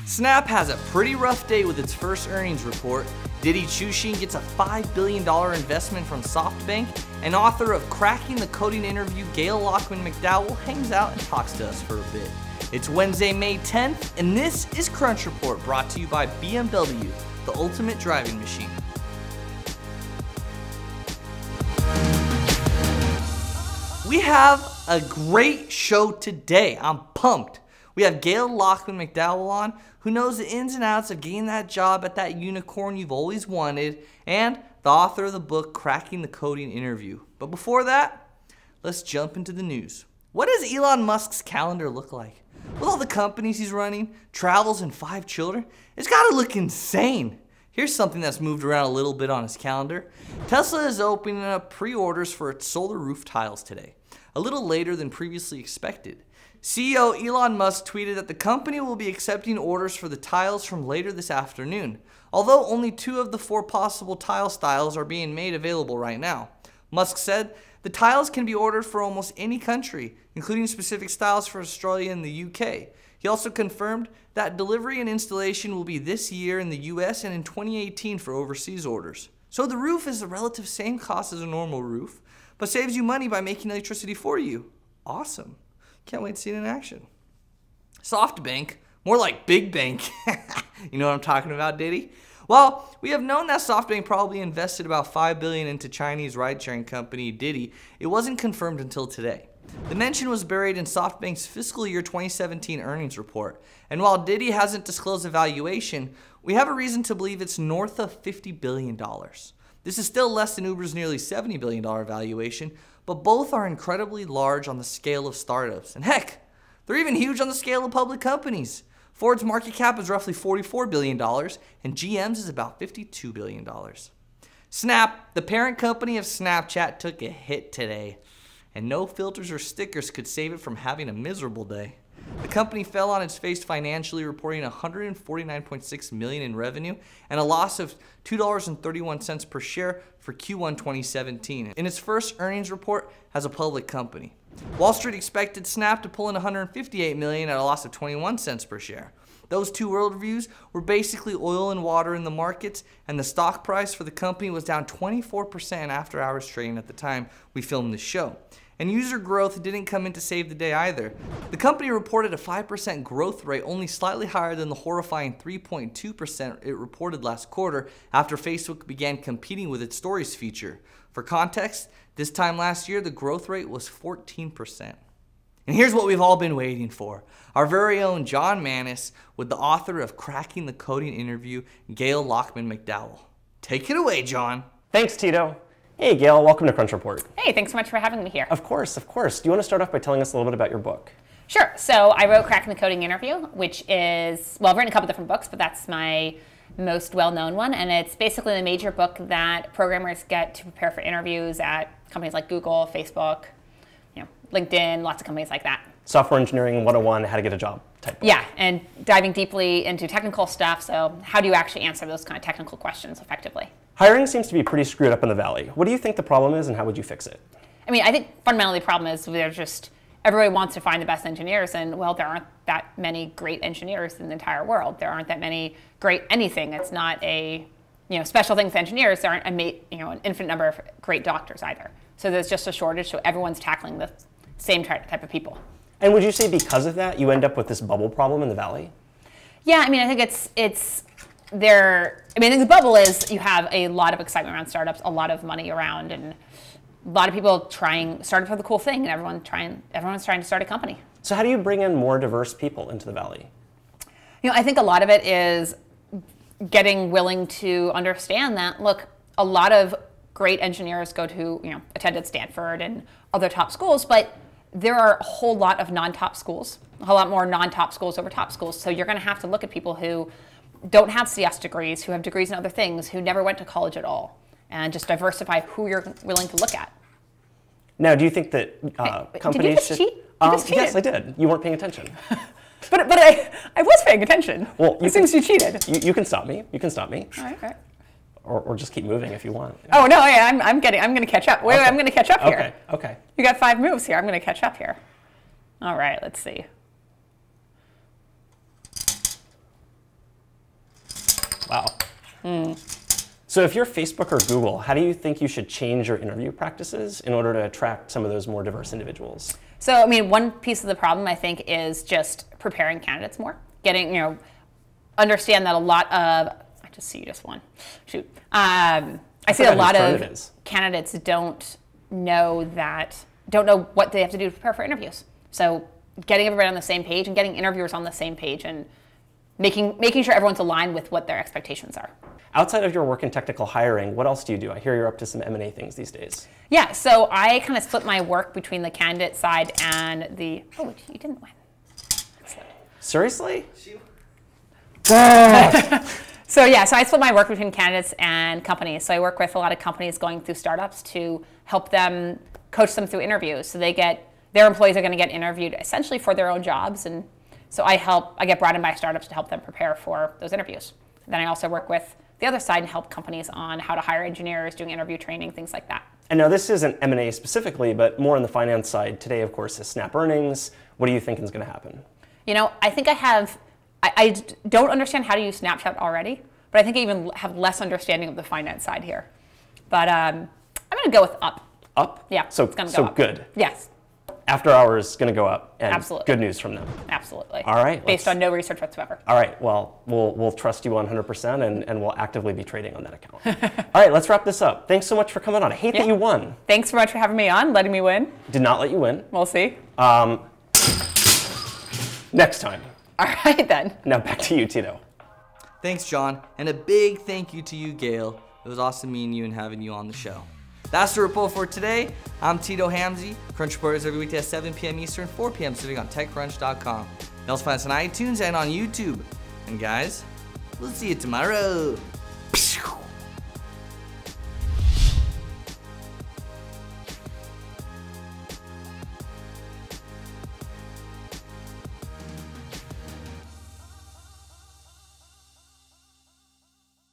Snap has a pretty rough day with its first earnings report. Didi Chuxing gets a $5 billion investment from Softbank, and author of Cracking the Coding interview, Gayle Laakman McDowell, hangs out and talks to us for a bit. It's Wednesday, May 10th, and this is Crunch Report, brought to you by BMW, the ultimate driving machine. We have a great show today. I'm pumped. We have Gayle Laakman McDowell on, who knows the ins and outs of getting that job at that unicorn you've always wanted, and the author of the book Cracking the Coding interview. But before that, let's jump into the news. What does Elon Musk's calendar look like? With all the companies he's running, travels, and 5 children, it's gotta look insane. Here's something that's moved around a little bit on his calendar. Tesla is opening up pre-orders for its solar roof tiles today, a little later than previously expected. CEO Elon Musk tweeted that the company will be accepting orders for the tiles from later this afternoon, although only 2 of the 4 possible tile styles are being made available right now. Musk said the tiles can be ordered for almost any country, including specific styles for Australia and the UK. He also confirmed that delivery and installation will be this year in the US and in 2018 for overseas orders. So the roof is the relative same cost as a normal roof, but saves you money by making electricity for you. Awesome. Can't wait to see it in action. Softbank, more like Big Bank. You know what I'm talking about, Diddy? Well, we have known that Softbank probably invested about $5 billion into Chinese ride-sharing company Didi. It wasn't confirmed until today. The mention was buried in Softbank's fiscal year 2017 earnings report. And while Didi hasn't disclosed a valuation, we have a reason to believe it's north of $50 billion. This is still less than Uber's nearly $70 billion valuation, but both are incredibly large on the scale of startups. And heck, they're even huge on the scale of public companies. Ford's market cap is roughly $44 billion, and GM's is about $52 billion. Snap, the parent company of Snapchat, took a hit today, and no filters or stickers could save it from having a miserable day. The company fell on its face financially, reporting $149.6 million in revenue and a loss of $2.31 per share for Q1 2017 in its first earnings report as a public company. Wall Street expected Snap to pull in $158 million at a loss of 21 cents per share. Those two worldviews were basically oil and water in the markets, and the stock price for the company was down 24% after hours trading at the time we filmed this show. And user growth didn't come in to save the day either. The company reported a 5% growth rate, only slightly higher than the horrifying 3.2% it reported last quarter after Facebook began competing with its Stories feature. For context, this time last year, the growth rate was 14%. And here's what we've all been waiting for. Our very own John Manis with the author of Cracking the Coding interview, Gayle Laakman McDowell. Take it away, John. Thanks, Tito. Hey, Gayle, welcome to Crunch Report. Hey, thanks so much for having me here. Of course, of course. Do you want to start off by telling us a little bit about your book? Sure. So I wrote Cracking the Coding interview, which is, well, I've written a couple different books, but that's my most well-known one. And it's basically the major book that programmers get to prepare for interviews at companies like Google, Facebook, LinkedIn, lots of companies like that. Software Engineering 101, how to get a job type book. Yeah, and diving deeply into technical stuff. So how do you actually answer those kind of technical questions effectively? Hiring seems to be pretty screwed up in the Valley. What do you think the problem is, and how would you fix it? I mean, I think fundamentally the problem is everybody wants to find the best engineers, and well, there aren't that many great engineers in the entire world. There aren't that many great anything. It's not a special thing for engineers. There aren't an infinite number of great doctors either. So there's just a shortage. So everyone's tackling the same type of people. And would you say because of that, you end up with this bubble problem in the Valley? Yeah, I mean, I think it's there. I mean, I think the bubble is you have a lot of excitement around startups, a lot of money around, and a lot of people starting for the cool thing, and everyone's trying to start a company. So how do you bring in more diverse people into the Valley? I think a lot of it is getting willing to understand that, look, a lot of great engineers go to, attended Stanford and other top schools, but there are a whole lot of non-top schools, a whole lot more non-top schools over top schools. So you're going to have to look at people who don't have CS degrees, who have degrees in other things, who never went to college at all, and just diversify who you're willing to look at. Now, do you think that companies did you just cheat? Yes, I did. You weren't paying attention. but I was paying attention. Well, as soon as you cheated. You can stop me. You can stop me. All right. Or just keep moving if you want. Oh no, yeah, I'm going to catch up. Wait, I'm going to catch up here. Okay. You got 5 moves here. I'm going to catch up here. All right, let's see. So if you're Facebook or Google, how do you think you should change your interview practices in order to attract some of those more diverse individuals? So, I mean, one piece of the problem, I think, is just preparing candidates more. Getting, understand that a lot of, I just see just one. Shoot. I see a lot of candidates don't know what they have to do to prepare for interviews. So getting everybody on the same page and getting interviewers on the same page and making sure everyone's aligned with what their expectations are. Outside of your work in technical hiring, what else do you do? I hear you're up to some M&A things these days. Yeah, so I kind of split my work between the candidate side and the, oh, you didn't win. Excellent. Seriously? So I split my work between candidates and companies. So I work with a lot of companies going through startups to help them coach them through interviews. So their employees are going to get interviewed essentially for their own jobs. And so I get brought in by startups to help them prepare for those interviews. Then I also work with the other side and help companies on how to hire engineers, doing interview training, things like that. And now this isn't M&A specifically, but more on the finance side. Today, of course, is Snap earnings. What do you think is going to happen? I think I don't understand how to use Snapchat already, but I think I even have less understanding of the finance side here. But I'm going to go with up. Up? Yeah, so, it's going to go up. Good. Yes. After hours is going to go up. And absolutely. Good news from them. Absolutely. All right. Based on no research whatsoever. All right. Well, we'll trust you 100% and we'll actively be trading on that account. All right. Let's wrap this up. Thanks so much for coming on. I hate that you won. Thanks so much for having me on, letting me win. Did not let you win. We'll see. Next time. All right, then. Now back to you, Tito. Thanks, John. And a big thank you to you, Gayle. It was awesome meeting you and having you on the show. That's the report for today. I'm Tito Hamzy. Crunch Report is every weekday at 7 p.m. Eastern, 4 p.m. Pacific on TechCrunch.com. You also find us on iTunes and on YouTube. And guys, we'll see you tomorrow.